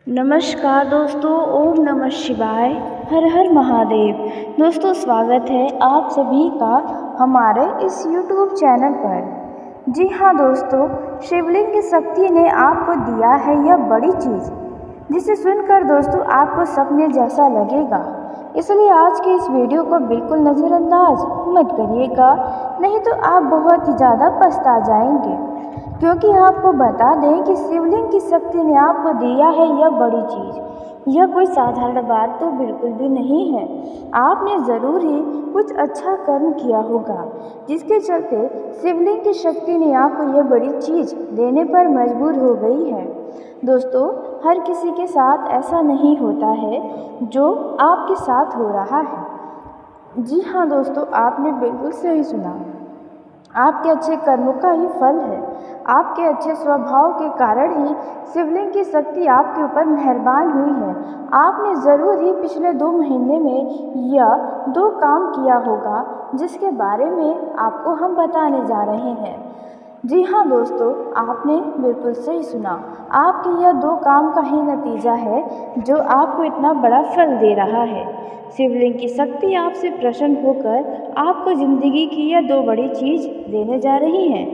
नमस्कार दोस्तों, ओम नमः शिवाय, हर हर महादेव। दोस्तों, स्वागत है आप सभी का हमारे इस YouTube चैनल पर। जी हाँ दोस्तों, शिवलिंग की शक्ति ने आपको दिया है यह बड़ी चीज़, जिसे सुनकर दोस्तों आपको सपने जैसा लगेगा। इसलिए आज की इस वीडियो को बिल्कुल नज़रअंदाज मत करिएगा, नहीं तो आप बहुत ही ज़्यादा पछता जाएंगे। क्योंकि आपको बता दें कि शिवलिंग की शक्ति ने आपको दिया है यह बड़ी चीज़। यह कोई साधारण बात तो बिल्कुल भी नहीं है। आपने ज़रूर ही कुछ अच्छा कर्म किया होगा, जिसके चलते शिवलिंग की शक्ति ने आपको यह बड़ी चीज़ देने पर मजबूर हो गई है। दोस्तों, हर किसी के साथ ऐसा नहीं होता है जो आपके साथ हो रहा है। जी हाँ दोस्तों, आपने बिल्कुल सही सुना। आपके अच्छे कर्मों का ही फल है। आपके अच्छे स्वभाव के कारण ही शिवलिंग की शक्ति आपके ऊपर मेहरबान हुई है। आपने ज़रूर ही पिछले 2 महीने में यह 2 काम किया होगा, जिसके बारे में आपको हम बताने जा रहे हैं। जी हाँ दोस्तों, आपने बिल्कुल सही सुना। आपके यह 2 काम का ही नतीजा है जो आपको इतना बड़ा फल दे रहा है। शिवलिंग की शक्ति आपसे प्रसन्न होकर आपको ज़िंदगी की यह 2 बड़ी चीज़ देने जा रही है,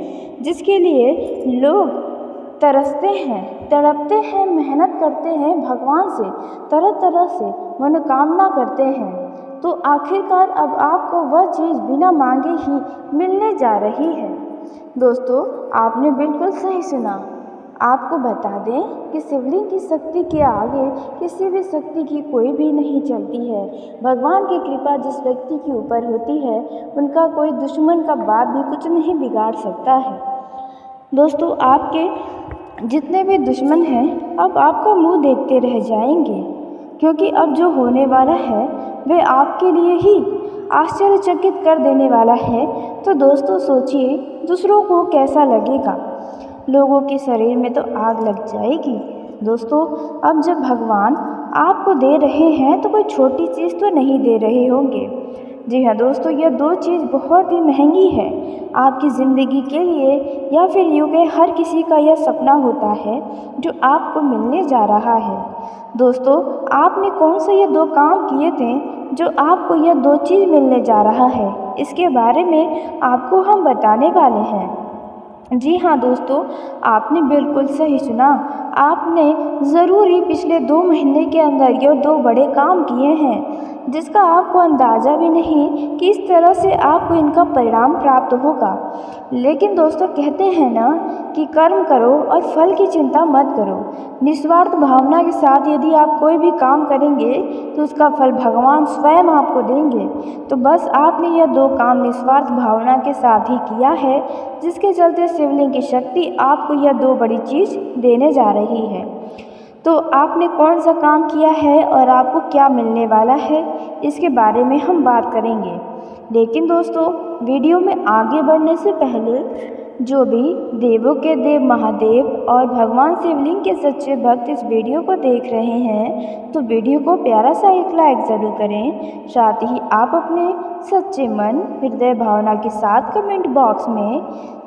जिसके लिए लोग तरसते हैं, तड़पते हैं, मेहनत करते हैं, भगवान से तरह तरह से मनोकामना करते हैं। तो आखिरकार अब आपको वह चीज़ बिना मांगे ही मिलने जा रही है। दोस्तों, आपने बिल्कुल सही सुना। आपको बता दें कि शिवलिंग की शक्ति के आगे किसी भी शक्ति की कोई भी नहीं चलती है। भगवान की कृपा जिस व्यक्ति के ऊपर होती है, उनका कोई दुश्मन का बाप भी कुछ नहीं बिगाड़ सकता है। दोस्तों, आपके जितने भी दुश्मन हैं, अब आपका मुंह देखते रह जाएंगे, क्योंकि अब जो होने वाला है वह आपके लिए ही आश्चर्यचकित कर देने वाला है। तो दोस्तों सोचिए, दूसरों को कैसा लगेगा। लोगों के शरीर में तो आग लग जाएगी। दोस्तों, अब जब भगवान आपको दे रहे हैं तो कोई छोटी चीज़ तो नहीं दे रहे होंगे। जी हाँ दोस्तों, यह 2 चीज़ बहुत ही महंगी है आपकी ज़िंदगी के लिए, या फिर यूँ कहें हर किसी का यह सपना होता है जो आपको मिलने जा रहा है। दोस्तों, आपने कौन से ये 2 काम किए थे जो आपको यह 2 चीज़ मिलने जा रहा है, इसके बारे में आपको हम बताने वाले हैं। जी हाँ दोस्तों, आपने बिल्कुल सही सुना। आपने ज़रूर ही पिछले 2 महीने के अंदर ये 2 बड़े काम किए हैं, जिसका आपको अंदाज़ा भी नहीं कि इस तरह से आपको इनका परिणाम प्राप्त होगा। लेकिन दोस्तों, कहते हैं ना कि कर्म करो और फल की चिंता मत करो। निस्वार्थ भावना के साथ यदि आप कोई भी काम करेंगे तो उसका फल भगवान स्वयं आपको देंगे। तो बस आपने यह 2 काम निस्वार्थ भावना के साथ ही किया है, जिसके चलते शिवलिंग की शक्ति आपको यह 2 बड़ी चीज़ देने जा रही है। तो आपने कौन सा काम किया है और आपको क्या मिलने वाला है, इसके बारे में हम बात करेंगे। लेकिन दोस्तों, वीडियो में आगे बढ़ने से पहले जो भी देवों के देव महादेव और भगवान शिवलिंग के सच्चे भक्त इस वीडियो को देख रहे हैं, तो वीडियो को प्यारा सा एक लाइक ज़रूर करें। साथ ही आप अपने सच्चे मन, हृदय भावना के साथ कमेंट बॉक्स में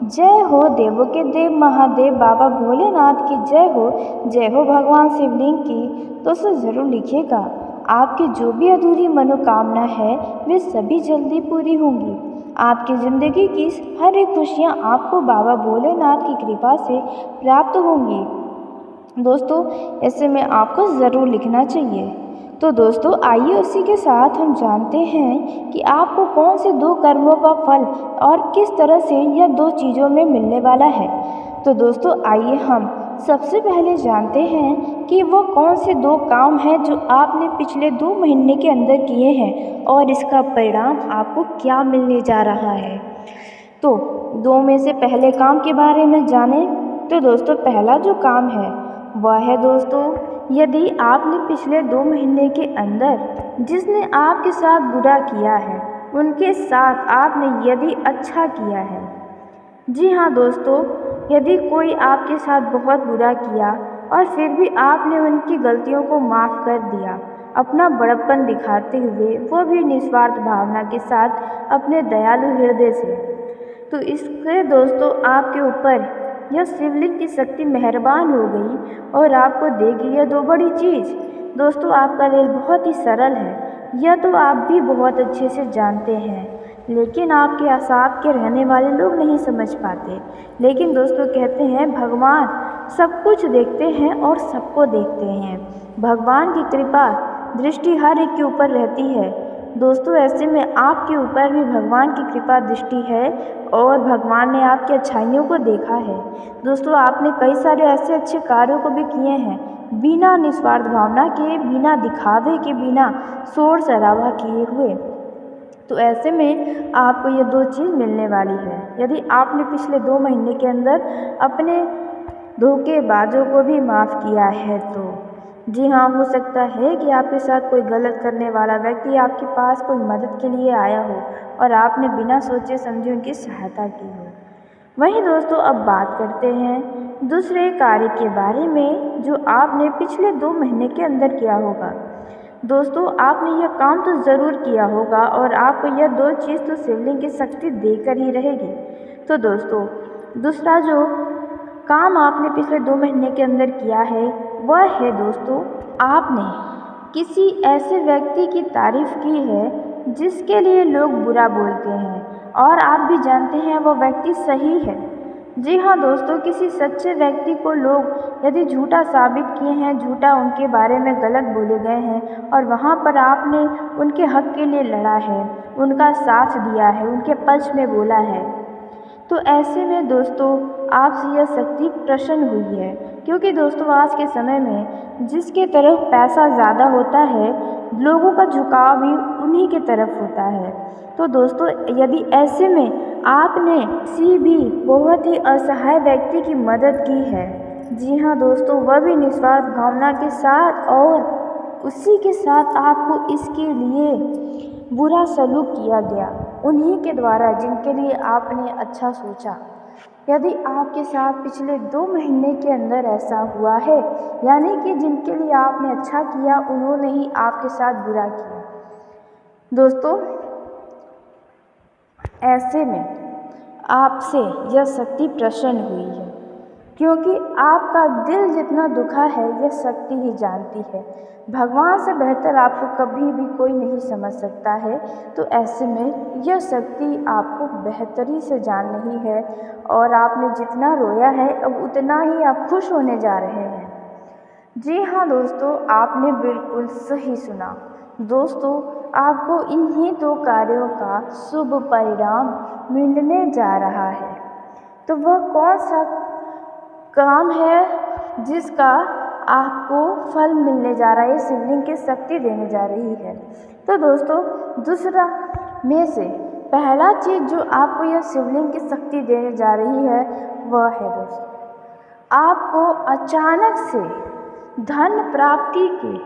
जय हो देवों के देव महादेव बाबा भोलेनाथ की जय हो भगवान शिवलिंग की दोस्तों ज़रूर लिखिएगा। आपकी जो भी अधूरी मनोकामना है वे सभी जल्दी पूरी होंगी। आपकी ज़िंदगी की हर एक खुशियाँ आपको बाबा भोलेनाथ की कृपा से प्राप्त होंगी। दोस्तों, ऐसे में आपको ज़रूर लिखना चाहिए। तो दोस्तों, आइए उसी के साथ हम जानते हैं कि आपको कौन से 2 कर्मों का फल और किस तरह से यह 2 चीज़ों में मिलने वाला है। तो दोस्तों, आइए हम सबसे पहले जानते हैं कि वो कौन से 2 काम हैं जो आपने पिछले 2 महीने के अंदर किए हैं और इसका परिणाम आपको क्या मिलने जा रहा है। तो 2 में से पहले काम के बारे में जानें तो दोस्तों, पहला जो काम है वह है दोस्तों, यदि आपने पिछले 2 महीने के अंदर जिसने आपके साथ बुरा किया है, उनके साथ आपने यदि अच्छा किया है। जी हाँ दोस्तों, यदि कोई आपके साथ बहुत बुरा किया और फिर भी आपने उनकी गलतियों को माफ़ कर दिया, अपना बड़प्पन दिखाते हुए, वो भी निस्वार्थ भावना के साथ अपने दयालु हृदय से, तो इससे दोस्तों आपके ऊपर यह शिवलिंग की शक्ति मेहरबान हो गई और आपको देगी यह दो बड़ी चीज़। दोस्तों, आपका दिल बहुत ही सरल है, यह तो आप भी बहुत अच्छे से जानते हैं, लेकिन आपके साथ के रहने वाले लोग नहीं समझ पाते। लेकिन दोस्तों, कहते हैं भगवान सब कुछ देखते हैं और सबको देखते हैं। भगवान की कृपा दृष्टि हर एक के ऊपर रहती है। दोस्तों, ऐसे में आपके ऊपर भी भगवान की कृपा दृष्टि है और भगवान ने आपकी अच्छाइयों को देखा है। दोस्तों, आपने कई सारे ऐसे अच्छे कार्यों को भी किए हैं, बिना निस्वार्थ भावना के, बिना दिखावे के, बिना शोर शराबा किए हुए। तो ऐसे में आपको ये दो चीज़ मिलने वाली है। यदि आपने पिछले 2 महीने के अंदर अपने धोखेबाजों को भी माफ़ किया है तो जी हाँ, हो सकता है कि आपके साथ कोई गलत करने वाला व्यक्ति आपके पास कोई मदद के लिए आया हो और आपने बिना सोचे समझे उनकी सहायता की हो। वहीं दोस्तों, अब बात करते हैं दूसरे कार्य के बारे में जो आपने पिछले 2 महीने के अंदर किया होगा। दोस्तों, आपने यह काम तो ज़रूर किया होगा और आपको यह दो चीज़ तो शिवलिंग की शक्ति देकर ही रहेगी। तो दोस्तों, दूसरा जो काम आपने पिछले 2 महीने के अंदर किया है वह है दोस्तों, आपने किसी ऐसे व्यक्ति की तारीफ़ की है जिसके लिए लोग बुरा बोलते हैं और आप भी जानते हैं वो व्यक्ति सही है। जी हाँ दोस्तों, किसी सच्चे व्यक्ति को लोग यदि झूठा साबित किए हैं, झूठा उनके बारे में गलत बोले गए हैं और वहाँ पर आपने उनके हक के लिए लड़ा है, उनका साथ दिया है, उनके पक्ष में बोला है, तो ऐसे में दोस्तों आपसे यह शक्ति प्रसन्न हुई है। क्योंकि दोस्तों, आज के समय में जिसके तरफ पैसा ज़्यादा होता है, लोगों का झुकाव भी उन्हीं के तरफ होता है। तो दोस्तों, यदि ऐसे में आपने किसी भी बहुत ही असहाय व्यक्ति की मदद की है, जी हाँ दोस्तों, वह भी निस्वार्थ भावना के साथ, और उसी के साथ आपको इसके लिए बुरा सलूक किया गया उन्हीं के द्वारा जिनके लिए आपने अच्छा सोचा। यदि आपके साथ पिछले 2 महीने के अंदर ऐसा हुआ है, यानी कि जिनके लिए आपने अच्छा किया उन्होंने ही आपके साथ बुरा किया। दोस्तों, ऐसे में आपसे यह शक्ति प्रसन्न हुई है, क्योंकि आपका दिल जितना दुखा है यह शक्ति ही जानती है। भगवान से बेहतर आपको कभी भी कोई नहीं समझ सकता है। तो ऐसे में यह शक्ति आपको बेहतरी से जान रही है और आपने जितना रोया है अब उतना ही आप खुश होने जा रहे हैं। जी हाँ दोस्तों, आपने बिल्कुल सही सुना। दोस्तों, आपको इन्हीं 2 कार्यों का शुभ परिणाम मिलने जा रहा है। तो वह कौन सा काम है जिसका आपको फल मिलने जा रहा है, शिवलिंग की शक्ति देने जा रही है? तो दोस्तों, दूसरा में से पहला चीज़ जो आपको यह शिवलिंग की शक्ति देने जा रही है वह है दोस्तों, आपको अचानक से धन प्राप्ति के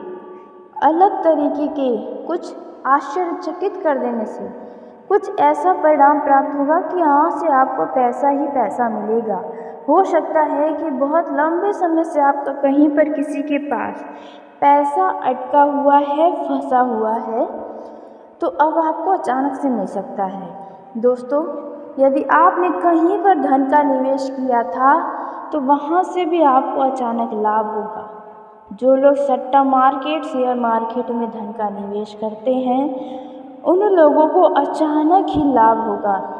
अलग तरीके के कुछ आश्चर्यचकित कर देने से कुछ ऐसा परिणाम प्राप्त होगा कि यहाँ से आपको पैसा ही पैसा मिलेगा। हो सकता है कि बहुत लंबे समय से आपका कहीं पर किसी के पास पैसा अटका हुआ है, फंसा हुआ है, तो अब आपको अचानक से मिल सकता है। दोस्तों, यदि आपने कहीं पर धन का निवेश किया था तो वहाँ से भी आपको अचानक लाभ होगा। जो लोग सट्टा मार्केट, शेयर मार्केट में धन का निवेश करते हैं उन लोगों को अचानक ही लाभ होगा।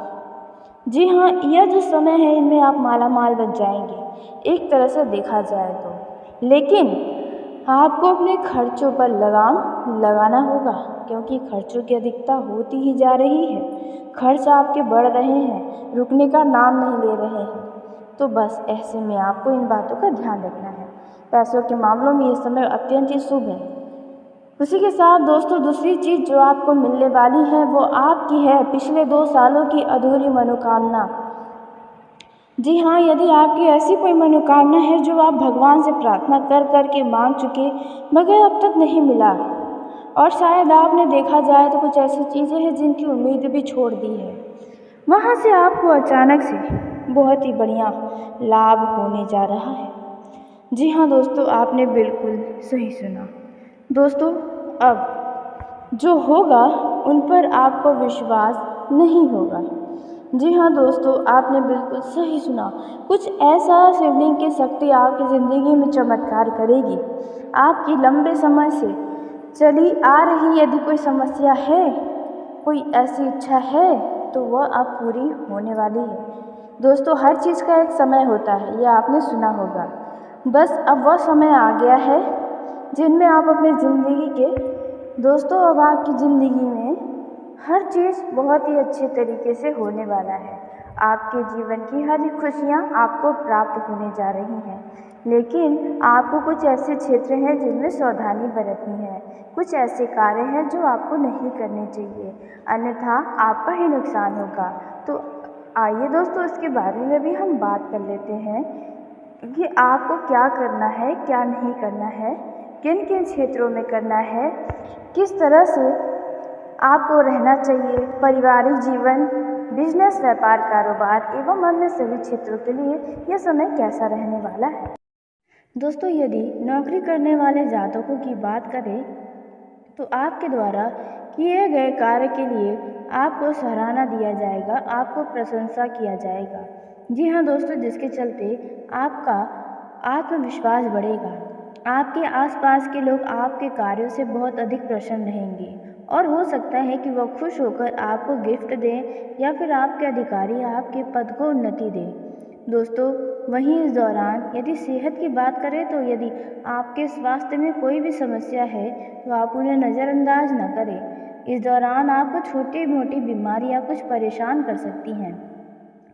जी हाँ, यह जो समय है इनमें आप माला माल बन जाएंगे एक तरह से देखा जाए तो। लेकिन आपको अपने खर्चों पर लगाम लगाना होगा, क्योंकि खर्चों की अधिकता होती ही जा रही है। खर्च आपके बढ़ रहे हैं, रुकने का नाम नहीं ले रहे हैं। तो बस ऐसे में आपको इन बातों का ध्यान रखना है। पैसों के मामलों में ये समय अत्यंत ही शुभ है। उसी के साथ दोस्तों, दूसरी चीज़ जो आपको मिलने वाली है वो आपकी है पिछले 2 सालों की अधूरी मनोकामना। जी हाँ, यदि आपकी ऐसी कोई मनोकामना है जो आप भगवान से प्रार्थना कर कर के मांग चुके मगर अब तक नहीं मिला, और शायद आपने देखा जाए तो कुछ ऐसी चीज़ें हैं जिनकी उम्मीद भी छोड़ दी है, वहाँ से आपको अचानक से बहुत ही बढ़िया लाभ होने जा रहा है। जी हाँ दोस्तों, आपने बिल्कुल सही सुना। दोस्तों, अब जो होगा उन पर आपको विश्वास नहीं होगा। जी हाँ दोस्तों, आपने बिल्कुल सही सुना। कुछ ऐसा शिवलिंग की शक्ति आपकी ज़िंदगी में चमत्कार करेगी। आपकी लंबे समय से चली आ रही यदि कोई समस्या है, कोई ऐसी इच्छा है, तो वह अब पूरी होने वाली है। दोस्तों, हर चीज़ का एक समय होता है, ये आपने सुना होगा। बस अब वह समय आ गया है जिनमें आप अपनी ज़िंदगी के दोस्तों अब आपकी ज़िंदगी में हर चीज़ बहुत ही अच्छे तरीके से होने वाला है। आपके जीवन की हर खुशियाँ आपको प्राप्त होने जा रही हैं। लेकिन आपको कुछ ऐसे क्षेत्र हैं जिनमें सावधानी बरतनी है। कुछ ऐसे कार्य हैं जो आपको नहीं करने चाहिए, अन्यथा आपका ही नुकसान होगा। तो आइए दोस्तों, इसके बारे में भी हम बात कर लेते हैं कि आपको क्या करना है, क्या नहीं करना है, किन किन क्षेत्रों में करना है, किस तरह से आपको रहना चाहिए। पारिवारिक जीवन, बिजनेस, व्यापार, कारोबार एवं अन्य सभी क्षेत्रों के लिए यह समय कैसा रहने वाला है। दोस्तों, यदि नौकरी करने वाले जातकों की बात करें तो आपके द्वारा किए गए कार्य के लिए आपको सराहना दिया जाएगा, आपको प्रशंसा किया जाएगा। जी हाँ दोस्तों, जिसके चलते आपका आत्मविश्वास बढ़ेगा। आपके आसपास के लोग आपके कार्यों से बहुत अधिक प्रसन्न रहेंगे और हो सकता है कि वह खुश होकर आपको गिफ्ट दें या फिर आपके अधिकारी आपके पद को उन्नति दें। दोस्तों, वहीं इस दौरान यदि सेहत की बात करें तो यदि आपके स्वास्थ्य में कोई भी समस्या है तो आप उन्हें नज़रअंदाज न करें। इस दौरान आपको छोटी मोटी बीमारियां कुछ परेशान कर सकती हैं,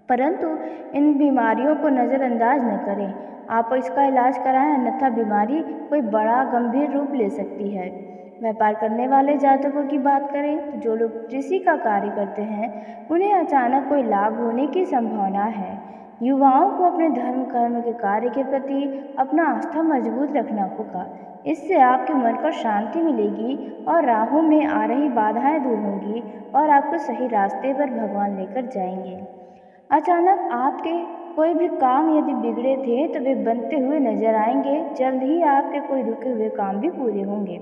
परंतु इन बीमारियों को नज़रअंदाज न करें। आप इसका इलाज कराएं, अन्यथा बीमारी कोई बड़ा गंभीर रूप ले सकती है। व्यापार करने वाले जातकों की बात करें तो जो लोग कृषि का कार्य करते हैं उन्हें अचानक कोई लाभ होने की संभावना है। युवाओं को अपने धर्म कर्म के कार्य के प्रति अपना आस्था मजबूत रखना होगा। इससे आपके मन को शांति मिलेगी और राहों में आ रही बाधाएं दूर होंगी और आपको सही रास्ते पर भगवान लेकर जाएंगे। अचानक आपके कोई भी काम यदि बिगड़े थे तो वे बनते हुए नजर आएंगे। जल्द ही आपके कोई रुके हुए काम भी पूरे होंगे।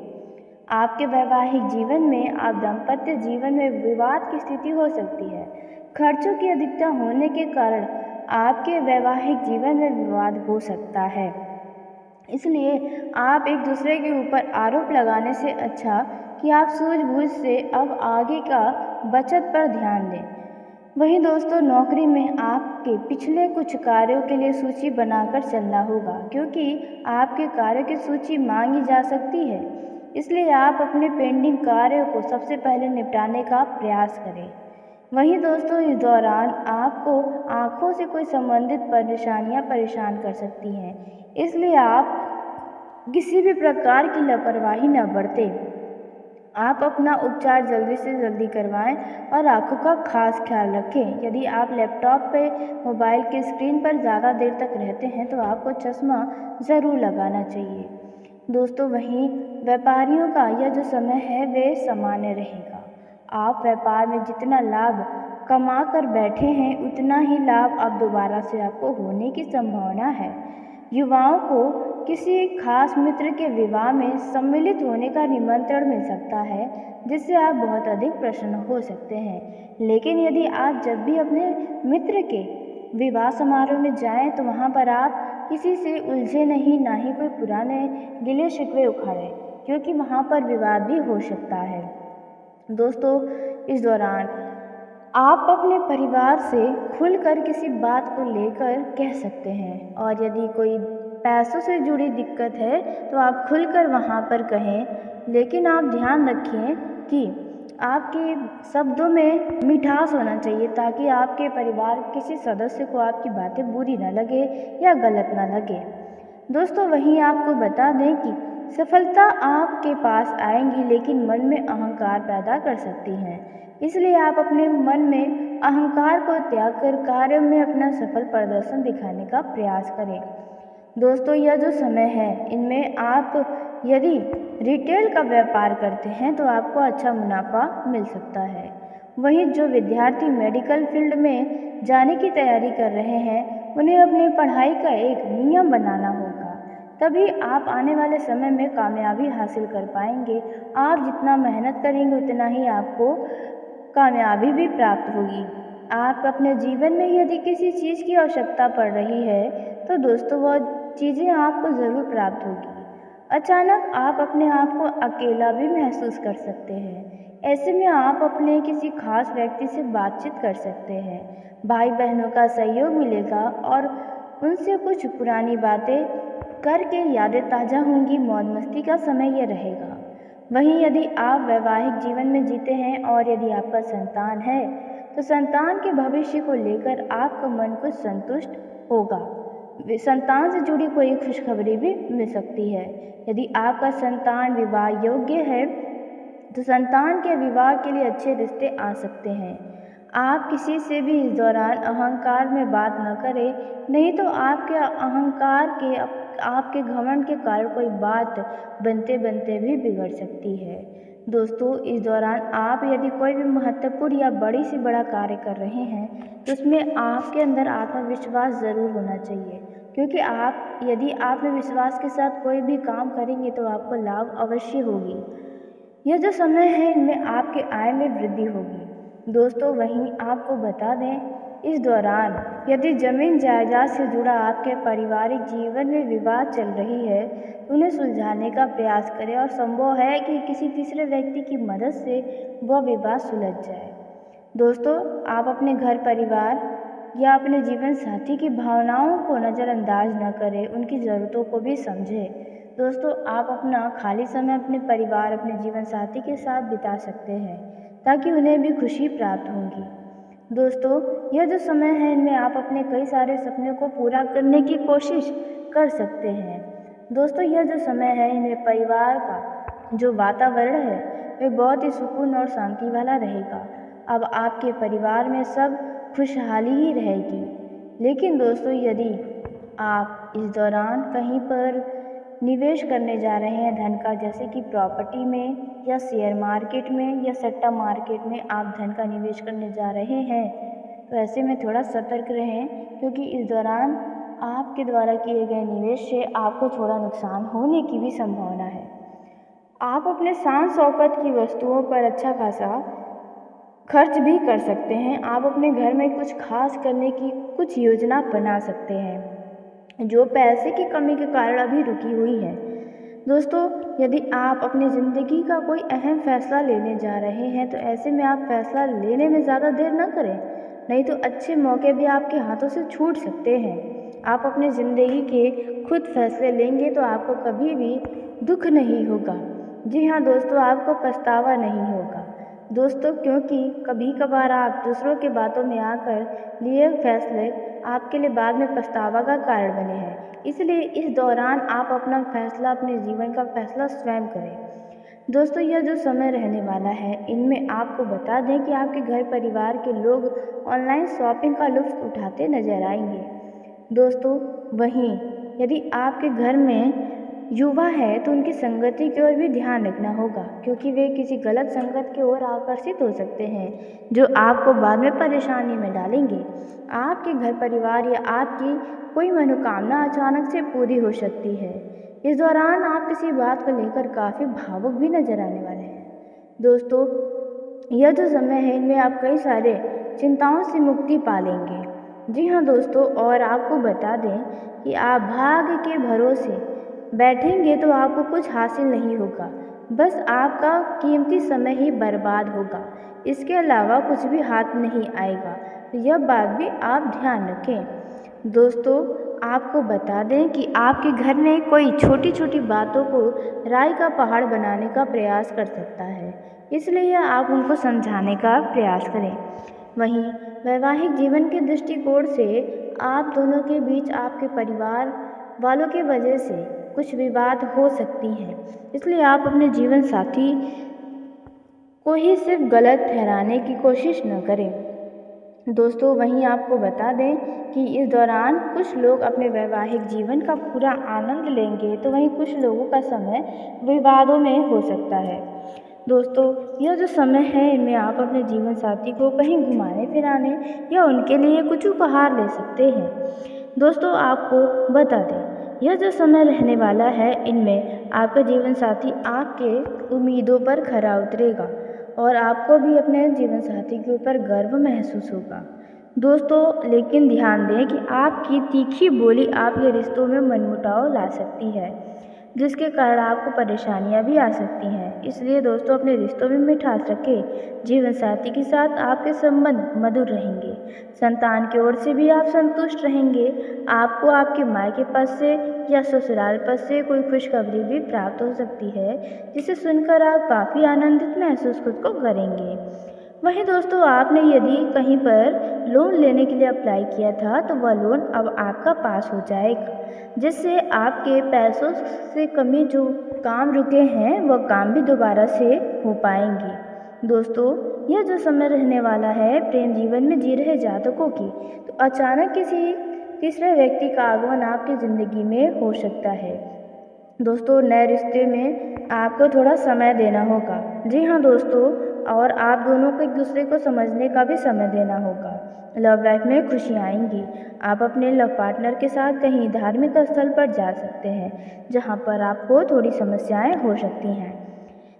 आपके वैवाहिक जीवन में आप दाम्पत्य जीवन में विवाद की स्थिति हो सकती है। खर्चों की अधिकता होने के कारण आपके वैवाहिक जीवन में विवाद हो सकता है। इसलिए आप एक दूसरे के ऊपर आरोप लगाने से अच्छा कि आप सूझबूझ से अब आगे का बचत पर ध्यान दें। वहीं दोस्तों, नौकरी में आपके पिछले कुछ कार्यों के लिए सूची बनाकर चलना होगा, क्योंकि आपके कार्यों की सूची मांगी जा सकती है। इसलिए आप अपने पेंडिंग कार्यों को सबसे पहले निपटाने का प्रयास करें। वहीं दोस्तों, इस दौरान आपको आँखों से कोई संबंधित परेशानियां परेशान कर सकती हैं, इसलिए आप किसी भी प्रकार की लापरवाही न बरतें। आप अपना उपचार जल्दी से जल्दी करवाएं और आँखों का खास ख्याल रखें। यदि आप लैपटॉप पे मोबाइल की स्क्रीन पर ज़्यादा देर तक रहते हैं तो आपको चश्मा ज़रूर लगाना चाहिए। दोस्तों, वहीं व्यापारियों का यह जो समय है वे सामान्य रहेगा। आप व्यापार में जितना लाभ कमा कर बैठे हैं उतना ही लाभ अब दोबारा से आपको होने की संभावना है। युवाओं को किसी खास मित्र के विवाह में सम्मिलित होने का निमंत्रण मिल सकता है, जिससे आप बहुत अधिक प्रसन्न हो सकते हैं। लेकिन यदि आप जब भी अपने मित्र के विवाह समारोह में जाएं तो वहां पर आप किसी से उलझे नहीं, ना ही कोई पुराने गिले शिकवे उखाड़ें, क्योंकि वहां पर विवाद भी हो सकता है। दोस्तों, इस दौरान आप अपने परिवार से खुलकर किसी बात को लेकर कह सकते हैं, और यदि कोई पैसों से जुड़ी दिक्कत है तो आप खुलकर वहाँ पर कहें। लेकिन आप ध्यान रखें कि आपके शब्दों में मिठास होना चाहिए, ताकि आपके परिवार किसी सदस्य को आपकी बातें बुरी न लगे या गलत न लगे। दोस्तों, वहीं आपको बता दें कि सफलता आपके पास आएंगी, लेकिन मन में अहंकार पैदा कर सकती हैं। इसलिए आप अपने मन में अहंकार को त्याग कर कार्यों में अपना सफल प्रदर्शन दिखाने का प्रयास करें। दोस्तों, यह जो समय है इनमें आप यदि रिटेल का व्यापार करते हैं तो आपको अच्छा मुनाफा मिल सकता है। वहीं जो विद्यार्थी मेडिकल फील्ड में जाने की तैयारी कर रहे हैं उन्हें अपनी पढ़ाई का एक नियम बनाना होगा, तभी आप आने वाले समय में कामयाबी हासिल कर पाएंगे। आप जितना मेहनत करेंगे उतना ही आपको कामयाबी भी प्राप्त होगी। आप अपने जीवन में यदि किसी चीज़ की आवश्यकता पड़ रही है तो दोस्तों वह चीज़ें आपको ज़रूर प्राप्त होगी। अचानक आप अपने आप को अकेला भी महसूस कर सकते हैं। ऐसे में आप अपने किसी खास व्यक्ति से बातचीत कर सकते हैं। भाई बहनों का सहयोग मिलेगा और उनसे कुछ पुरानी बातें करके यादें ताज़ा होंगी। मौज मस्ती का समय यह रहेगा। वहीं यदि आप वैवाहिक जीवन में जीते हैं और यदि आपका संतान है तो संतान के भविष्य को लेकर आपका मन कुछ संतुष्ट होगा। संतान से जुड़ी कोई खुशखबरी भी मिल सकती है। यदि आपका संतान विवाह योग्य है तो संतान के विवाह के लिए अच्छे रिश्ते आ सकते हैं। आप किसी से भी इस दौरान अहंकार में बात न करें, नहीं तो आपके अहंकार के आपके घमंड के कारण कोई बात बनते बनते भी बिगड़ सकती है। दोस्तों, इस दौरान आप यदि कोई भी महत्वपूर्ण या बड़ी से बड़ा कार्य कर रहे हैं तो उसमें आपके अंदर आत्मविश्वास ज़रूर होना चाहिए, क्योंकि यदि आत्मविश्वास के साथ कोई भी काम करेंगे तो आपको लाभ अवश्य होगी। यह जो समय है इनमें आपके आय में वृद्धि होगी। दोस्तों, वहीं आपको बता दें, इस दौरान यदि जमीन जायदाद से जुड़ा आपके पारिवारिक जीवन में विवाद चल रही है तो उन्हें सुलझाने का प्रयास करें और संभव है कि किसी तीसरे व्यक्ति की मदद से वह विवाद सुलझ जाए। दोस्तों, आप अपने घर परिवार या अपने जीवन साथी की भावनाओं को नज़रअंदाज न करें, उनकी ज़रूरतों को भी समझें। दोस्तों, आप अपना खाली समय अपने परिवार, अपने जीवन साथी के साथ बिता सकते हैं ताकि उन्हें भी खुशी प्राप्त होगी। दोस्तों, यह जो समय है इनमें आप अपने कई सारे सपनों को पूरा करने की कोशिश कर सकते हैं। दोस्तों, यह जो समय है इनमें परिवार का जो वातावरण है वह बहुत ही सुकून और शांति वाला रहेगा। अब आपके परिवार में सब खुशहाली ही रहेगी। लेकिन दोस्तों, यदि आप इस दौरान कहीं पर निवेश करने जा रहे हैं धन का, जैसे कि प्रॉपर्टी में या शेयर मार्केट में या सट्टा मार्केट में आप धन का निवेश करने जा रहे हैं तो ऐसे में थोड़ा सतर्क रहें, क्योंकि इस दौरान आपके द्वारा किए गए निवेश से आपको थोड़ा नुकसान होने की भी संभावना है। आप अपने शान शौकत की वस्तुओं पर अच्छा खासा खर्च भी कर सकते हैं। आप अपने घर में कुछ खास करने की कुछ योजना बना सकते हैं जो पैसे की कमी के कारण अभी रुकी हुई है। दोस्तों, यदि आप अपनी ज़िंदगी का कोई अहम फैसला लेने जा रहे हैं तो ऐसे में आप फैसला लेने में ज़्यादा देर न करें, नहीं तो अच्छे मौके भी आपके हाथों से छूट सकते हैं। आप अपनी ज़िंदगी के खुद फैसले लेंगे तो आपको कभी भी दुख नहीं होगा। जी हाँ दोस्तों, आपको पछतावा नहीं होगा। दोस्तों, क्योंकि कभी कभार आप दूसरों के बातों में आकर लिए फैसले आपके लिए बाद में पछतावा का कारण बने हैं, इसलिए इस दौरान आप अपना फैसला, अपने जीवन का फैसला स्वयं करें। दोस्तों, यह जो समय रहने वाला है इनमें आपको बता दें कि आपके घर परिवार के लोग ऑनलाइन शॉपिंग का लुत्फ उठाते नजर आएंगे। दोस्तों, वहीं यदि आपके घर में युवा है तो उनकी संगति की ओर भी ध्यान रखना होगा, क्योंकि वे किसी गलत संगत की ओर आकर्षित हो सकते हैं जो आपको बाद में परेशानी में डालेंगे। आपके घर परिवार या आपकी कोई मनोकामना अचानक से पूरी हो सकती है। इस दौरान आप किसी बात को लेकर काफ़ी भावुक भी नजर आने वाले हैं। दोस्तों, यह जो समय है इनमें आप कई सारे चिंताओं से मुक्ति पा लेंगे। जी हाँ दोस्तों, और आपको बता दें कि आप भाग्य के भरोसे बैठेंगे तो आपको कुछ हासिल नहीं होगा, बस आपका कीमती समय ही बर्बाद होगा। इसके अलावा कुछ भी हाथ नहीं आएगा, तो यह बात भी आप ध्यान रखें। दोस्तों, आपको बता दें कि आपके घर में कोई छोटी छोटी बातों को राय का पहाड़ बनाने का प्रयास कर सकता है, इसलिए आप उनको समझाने का प्रयास करें। वहीं वैवाहिक जीवन के दृष्टिकोण से आप दोनों के बीच आपके परिवार वालों की वजह से कुछ विवाद हो सकती हैं, इसलिए आप अपने जीवन साथी को ही सिर्फ गलत ठहराने की कोशिश न करें। दोस्तों, वहीं आपको बता दें कि इस दौरान कुछ लोग अपने वैवाहिक जीवन का पूरा आनंद लेंगे तो वहीं कुछ लोगों का समय विवादों में हो सकता है। दोस्तों, यह जो समय है इनमें आप अपने जीवन साथी को कहीं घुमाने फिराने या उनके लिए कुछ उपहार ले सकते हैं। दोस्तों, आपको बता दें यह जो समय रहने वाला है इनमें आपका जीवन साथी आपके उम्मीदों पर खरा उतरेगा और आपको भी अपने जीवन साथी के ऊपर गर्व महसूस होगा। दोस्तों लेकिन ध्यान दें कि आपकी तीखी बोली आपके रिश्तों में मनमुटाव ला सकती है, जिसके कारण आपको परेशानियां भी आ सकती हैं। इसलिए दोस्तों अपने रिश्तों में मिठास रखें। जीवन साथी के साथ आपके संबंध मधुर रहेंगे। संतान की ओर से भी आप संतुष्ट रहेंगे। आपको आपके मायके पक्ष से या ससुराल पक्ष से कोई खुशखबरी भी प्राप्त हो सकती है, जिसे सुनकर आप काफ़ी आनंदित महसूस खुद को करेंगे। वहीं दोस्तों आपने यदि कहीं पर लोन लेने के लिए अप्लाई किया था तो वह लोन अब आपका पास हो जाएगा, जिससे आपके पैसों से कमी जो काम रुके हैं वह काम भी दोबारा से हो पाएंगे। दोस्तों यह जो समय रहने वाला है प्रेम जीवन में जी रहे जातकों की, तो अचानक किसी तीसरे व्यक्ति का आगमन आपकी ज़िंदगी में हो सकता है। दोस्तों नए रिश्ते में आपको थोड़ा समय देना होगा। जी हाँ दोस्तों, और आप दोनों को एक दूसरे को समझने का भी समय देना होगा। लव लाइफ में खुशियाँ आएंगी। आप अपने लव पार्टनर के साथ कहीं धार्मिक स्थल पर जा सकते हैं, जहाँ पर आपको थोड़ी समस्याएं हो सकती हैं।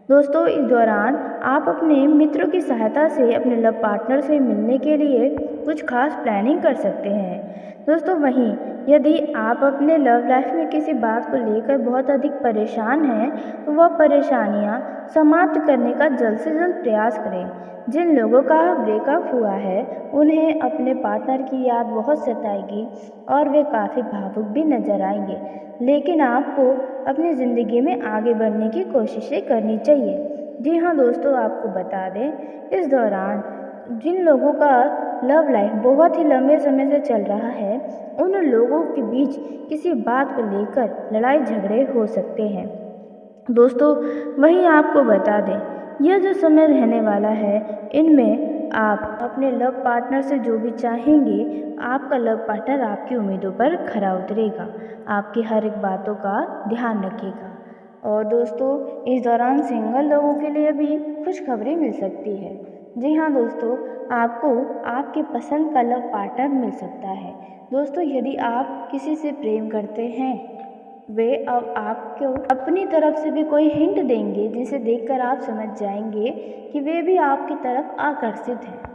दोस्तों इस दौरान आप अपने मित्रों की सहायता से अपने लव पार्टनर से मिलने के लिए कुछ खास प्लानिंग कर सकते हैं। दोस्तों वहीं यदि आप अपने लव लाइफ में किसी बात को लेकर बहुत अधिक परेशान हैं तो वह परेशानियां समाप्त करने का जल्द से जल्द प्रयास करें। जिन लोगों का ब्रेकअप हुआ है उन्हें अपने पार्टनर की याद बहुत सताएगी और वे काफ़ी भावुक भी नजर आएंगे, लेकिन आपको अपनी ज़िंदगी में आगे बढ़ने की कोशिशें करनी चाहिए। जी हाँ दोस्तों, आपको बता दें इस दौरान जिन लोगों का लव लाइफ बहुत ही लंबे समय से चल रहा है उन लोगों के बीच किसी बात को लेकर लड़ाई झगड़े हो सकते हैं। दोस्तों वहीं आपको बता दें यह जो समय रहने वाला है इनमें आप अपने लव पार्टनर से जो भी चाहेंगे आपका लव पार्टनर आपकी उम्मीदों पर खरा उतरेगा, आपकी हर एक बातों का ध्यान रखेगा। और दोस्तों इस दौरान सिंगल लोगों के लिए भी खुशखबरी मिल सकती है। जी हाँ दोस्तों, आपको आपके पसंद का लव पार्टनर मिल सकता है। दोस्तों यदि आप किसी से प्रेम करते हैं वे अब आपको अपनी तरफ से भी कोई हिंट देंगे जिसे देखकर आप समझ जाएंगे कि वे भी आपकी तरफ आकर्षित हैं।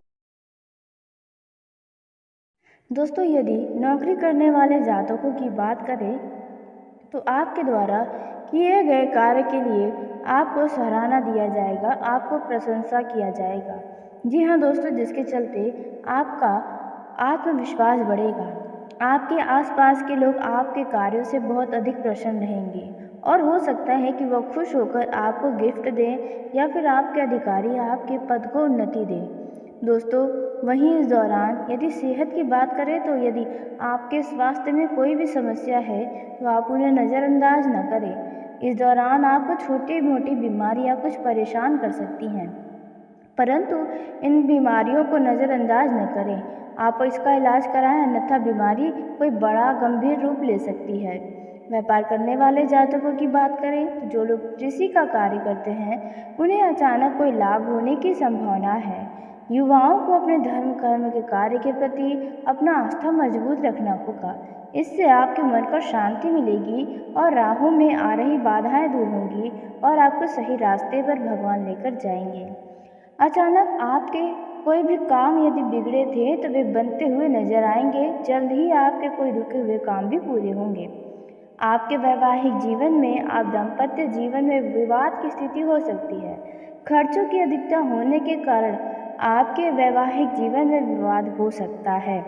दोस्तों यदि नौकरी करने वाले जातकों की बात करें तो आपके द्वारा किए गए कार्य के लिए आपको सराहना दिया जाएगा, आपको प्रशंसा किया जाएगा। जी हाँ दोस्तों, जिसके चलते आपका आत्मविश्वास बढ़ेगा। आपके आसपास के लोग आपके कार्यों से बहुत अधिक प्रसन्न रहेंगे और हो सकता है कि वह खुश होकर आपको गिफ्ट दें या फिर आपके अधिकारी आपके पद को उन्नति दें। दोस्तों वहीं इस दौरान यदि सेहत की बात करें तो यदि आपके स्वास्थ्य में कोई भी समस्या है तो आप उन्हें नज़रअंदाज न करें। इस दौरान आपको छोटी मोटी बीमारियां कुछ परेशान कर सकती हैं, परंतु इन बीमारियों को नज़रअंदाज न करें। आप इसका इलाज कराएं, अन्यथा बीमारी कोई बड़ा गंभीर रूप ले सकती है। व्यापार करने वाले जातकों की बात करें तो जो लोग कृषि का कार्य करते हैं उन्हें अचानक कोई लाभ होने की संभावना है। युवाओं को अपने धर्म कर्म के कार्य के प्रति अपना आस्था मजबूत रखना होगा। इससे आपके मन को शांति मिलेगी और राहों में आ रही बाधाएं दूर होंगी और आपको सही रास्ते पर भगवान लेकर जाएंगे। अचानक आपके कोई भी काम यदि बिगड़े थे तो वे बनते हुए नजर आएंगे। जल्द ही आपके कोई रुके हुए काम भी पूरे होंगे। आपके वैवाहिक जीवन में आप दाम्पत्य जीवन में विवाद की स्थिति हो सकती है। खर्चों की अधिकता होने के कारण आपके वैवाहिक जीवन में विवाद हो सकता है,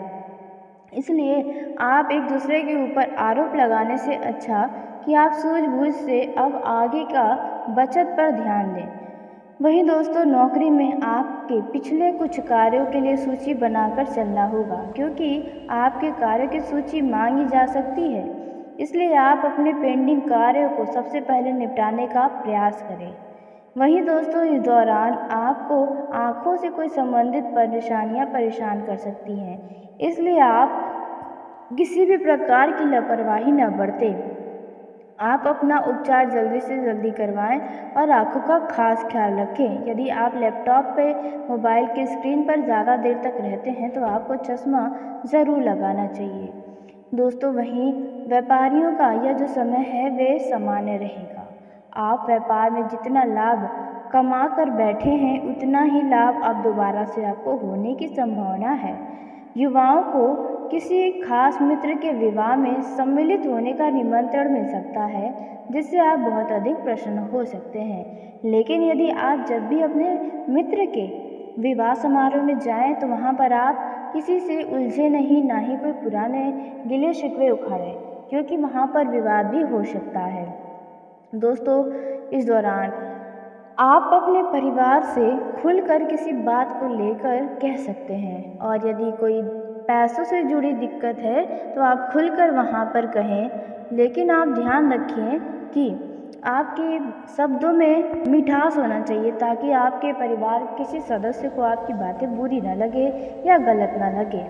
इसलिए आप एक दूसरे के ऊपर आरोप लगाने से अच्छा कि आप सूझबूझ से अब आगे का बचत पर ध्यान दें। वहीं दोस्तों नौकरी में आपके पिछले कुछ कार्यों के लिए सूची बनाकर चलना होगा, क्योंकि आपके कार्यों की सूची मांगी जा सकती है। इसलिए आप अपने पेंडिंग कार्यों को सबसे पहले निपटाने का प्रयास करें। वहीं दोस्तों इस दौरान आपको आँखों से कोई संबंधित परेशानियां परेशान कर सकती हैं, इसलिए आप किसी भी प्रकार की लापरवाही न बरतें। आप अपना उपचार जल्दी से जल्दी करवाएं और आँखों का खास ख्याल रखें। यदि आप लैपटॉप पे मोबाइल की स्क्रीन पर ज़्यादा देर तक रहते हैं तो आपको चश्मा ज़रूर लगाना चाहिए। दोस्तों वहीं व्यापारियों का यह जो समय है वे सामान्य रहेगा। आप व्यापार में जितना लाभ कमा कर बैठे हैं उतना ही लाभ अब दोबारा से आपको होने की संभावना है। युवाओं को किसी खास मित्र के विवाह में सम्मिलित होने का निमंत्रण मिल सकता है, जिससे आप बहुत अधिक प्रसन्न हो सकते हैं। लेकिन यदि आप जब भी अपने मित्र के विवाह समारोह में जाएं तो वहां पर आप किसी से उलझे नहीं, ना ही कोई पुराने गिले शिकवे उखाड़े, क्योंकि वहां पर विवाद भी हो सकता है। दोस्तों, इस दौरान आप अपने परिवार से खुलकर किसी बात को लेकर कह सकते हैं, और यदि कोई पैसों से जुड़ी दिक्कत है तो आप खुलकर वहाँ पर कहें। लेकिन आप ध्यान रखें कि आपके शब्दों में मिठास होना चाहिए, ताकि आपके परिवार किसी सदस्य को आपकी बातें बुरी ना लगे या गलत ना लगे।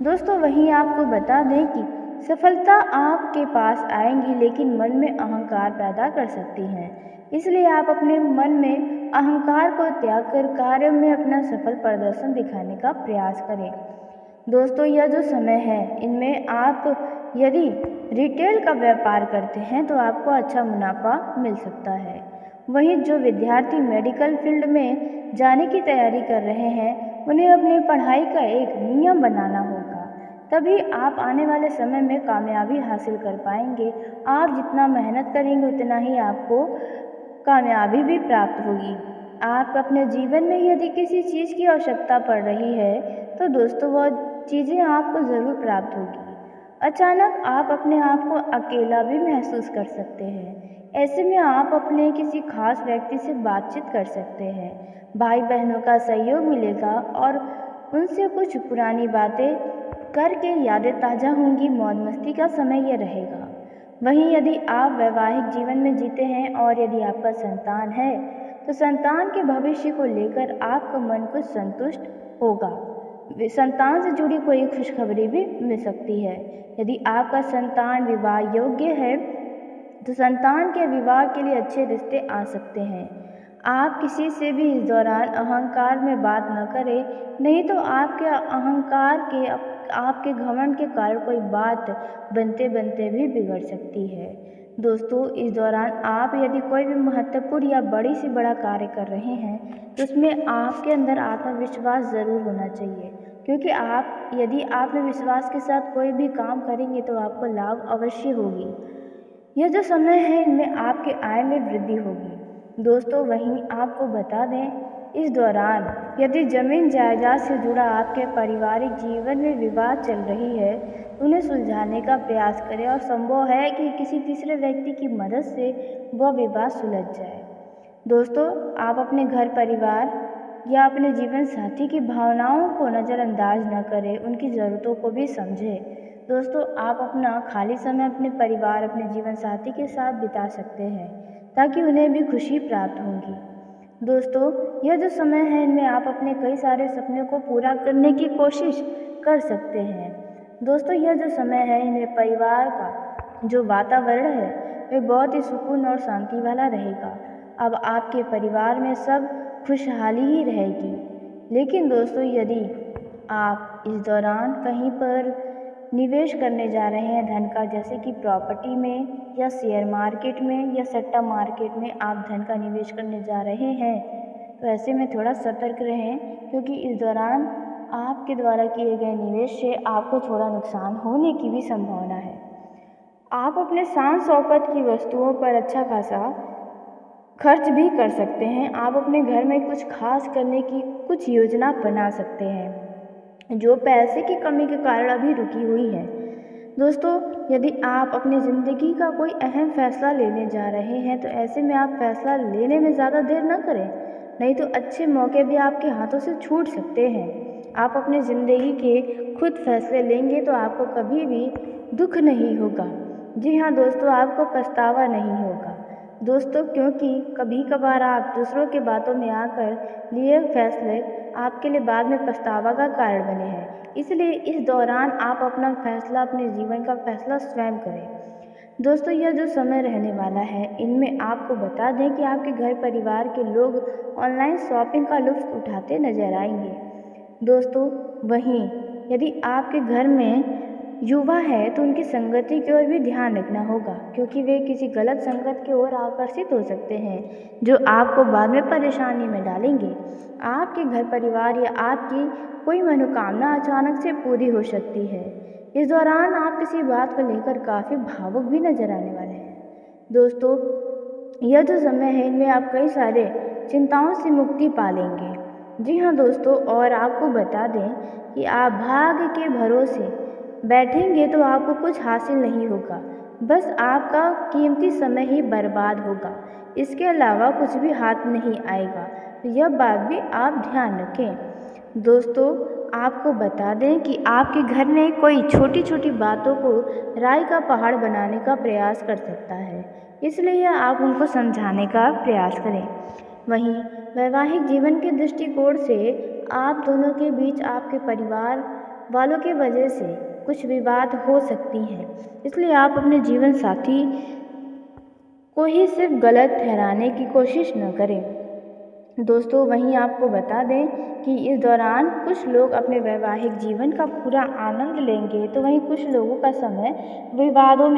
दोस्तों, वहीं आपको बता दें कि सफलता आपके पास आएंगी, लेकिन मन में अहंकार पैदा कर सकती हैं। इसलिए आप अपने मन में अहंकार को त्याग कर कार्य में अपना सफल प्रदर्शन दिखाने का प्रयास करें। दोस्तों, यह जो समय है, इनमें आप यदि रिटेल का व्यापार करते हैं तो आपको अच्छा मुनाफा मिल सकता है। वहीं जो विद्यार्थी मेडिकल फील्ड में जाने की तैयारी कर रहे हैं, उन्हें अपनी पढ़ाई का एक नियम बनाना होगा, तभी आप आने वाले समय में कामयाबी हासिल कर पाएंगे। आप जितना मेहनत करेंगे उतना ही आपको कामयाबी भी प्राप्त होगी। आप अपने जीवन में यदि किसी चीज़ की आवश्यकता पड़ रही है तो दोस्तों वह चीज़ें आपको ज़रूर प्राप्त होगी। अचानक आप अपने आप को अकेला भी महसूस कर सकते हैं। ऐसे में आप अपने किसी खास व्यक्ति से बातचीत कर सकते हैं। भाई बहनों का सहयोग मिलेगा और उनसे कुछ पुरानी बातें करके यादें ताज़ा होंगी। मौज मस्ती का समय यह रहेगा। वहीं यदि आप वैवाहिक जीवन में जीते हैं और यदि आपका संतान है तो संतान के भविष्य को लेकर आपका मन कुछ संतुष्ट होगा। संतान से जुड़ी कोई खुशखबरी भी मिल सकती है। यदि आपका संतान विवाह योग्य है तो संतान के विवाह के लिए अच्छे रिश्ते आ सकते हैं। आप किसी से भी इस दौरान अहंकार में बात न करें, नहीं तो आपके घमंड के कारण कोई बात बनते बनते भी बिगड़ सकती है। दोस्तों, इस दौरान आप यदि कोई भी महत्वपूर्ण या बड़ी से बड़ा कार्य कर रहे हैं तो उसमें आपके अंदर आत्मविश्वास ज़रूर होना चाहिए, क्योंकि यदि आत्मविश्वास के साथ कोई भी काम करेंगे तो आपको लाभ अवश्य होगी। यह जो समय है, इनमें आपके आय में वृद्धि होगी। दोस्तों, वहीं आपको बता दें, इस दौरान यदि जमीन जायदाद से जुड़ा आपके पारिवारिक जीवन में विवाद चल रही है, उन्हें सुलझाने का प्रयास करें और संभव है कि किसी तीसरे व्यक्ति की मदद से वह विवाद सुलझ जाए। दोस्तों, आप अपने घर परिवार या अपने जीवन साथी की भावनाओं को नज़रअंदाज न करें, उनकी ज़रूरतों को भी समझें। दोस्तों, आप अपना खाली समय अपने परिवार, अपने जीवन साथी के साथ बिता सकते हैं, ताकि उन्हें भी खुशी प्राप्त होगी। दोस्तों, यह जो समय है, इनमें आप अपने कई सारे सपने को पूरा करने की कोशिश कर सकते हैं। दोस्तों, यह जो समय है, इनमें परिवार का जो वातावरण है वह बहुत ही सुकून और शांति वाला रहेगा। अब आपके परिवार में सब खुशहाली ही रहेगी। लेकिन दोस्तों, यदि आप इस दौरान कहीं पर निवेश करने जा रहे हैं धन का, जैसे कि प्रॉपर्टी में या शेयर मार्केट में या सट्टा मार्केट में आप धन का निवेश करने जा रहे हैं, तो ऐसे में थोड़ा सतर्क रहें, क्योंकि इस दौरान आपके द्वारा किए गए निवेश से आपको थोड़ा नुकसान होने की भी संभावना है। आप अपने शान शौकत की वस्तुओं पर अच्छा खासा खर्च भी कर सकते हैं। आप अपने घर में कुछ खास करने की कुछ योजना बना सकते हैं, जो पैसे की कमी के कारण अभी रुकी हुई है। दोस्तों, यदि आप अपनी ज़िंदगी का कोई अहम फैसला लेने जा रहे हैं तो ऐसे में आप फैसला लेने में ज़्यादा देर न करें, नहीं तो अच्छे मौके भी आपके हाथों से छूट सकते हैं। आप अपनी ज़िंदगी के खुद फैसले लेंगे तो आपको कभी भी दुख नहीं होगा। जी हाँ दोस्तों, आपको पछतावा नहीं होगा। दोस्तों, क्योंकि कभी कभार आप दूसरों के बातों में आकर लिए फैसले आपके लिए बाद में पछतावा का कारण बने हैं। इसलिए इस दौरान आप अपना फैसला, अपने जीवन का फैसला स्वयं करें। दोस्तों, यह जो समय रहने वाला है, इनमें आपको बता दें कि आपके घर परिवार के लोग ऑनलाइन शॉपिंग का लुत्फ़ उठाते नजर आएंगे। दोस्तों, वहीं यदि आपके घर में युवा है तो उनकी संगति की ओर भी ध्यान रखना होगा, क्योंकि वे किसी गलत संगत की ओर आकर्षित हो सकते हैं जो आपको बाद में परेशानी में डालेंगे। आपके घर परिवार या आपकी कोई मनोकामना अचानक से पूरी हो सकती है। इस दौरान आप किसी बात को लेकर काफ़ी भावुक भी नजर आने वाले हैं। दोस्तों, यह जो समय है इनमें आप कई सारे चिंताओं से मुक्ति पा लेंगे। जी हाँ दोस्तों, और आपको बता दें कि आप भाग्य के भरोसे बैठेंगे तो आपको कुछ हासिल नहीं होगा, बस आपका कीमती समय ही बर्बाद होगा। इसके अलावा कुछ भी हाथ नहीं आएगा, तो यह बात भी आप ध्यान रखें। दोस्तों, आपको बता दें कि आपके घर में कोई छोटी छोटी बातों को राय का पहाड़ बनाने का प्रयास कर सकता है, इसलिए आप उनको समझाने का प्रयास करें। वहीं वैवाहिक जीवन के दृष्टिकोण से आप दोनों के बीच आपके परिवार वालों की वजह से कुछ विवाद हो सकती हैं, इसलिए आप अपने जीवन साथी को ही सिर्फ गलत ठहराने की कोशिश न करें। दोस्तों, वहीं आपको बता दें कि इस दौरान कुछ लोग अपने वैवाहिक जीवन का पूरा आनंद लेंगे, तो वहीं कुछ लोगों का समय विवादों में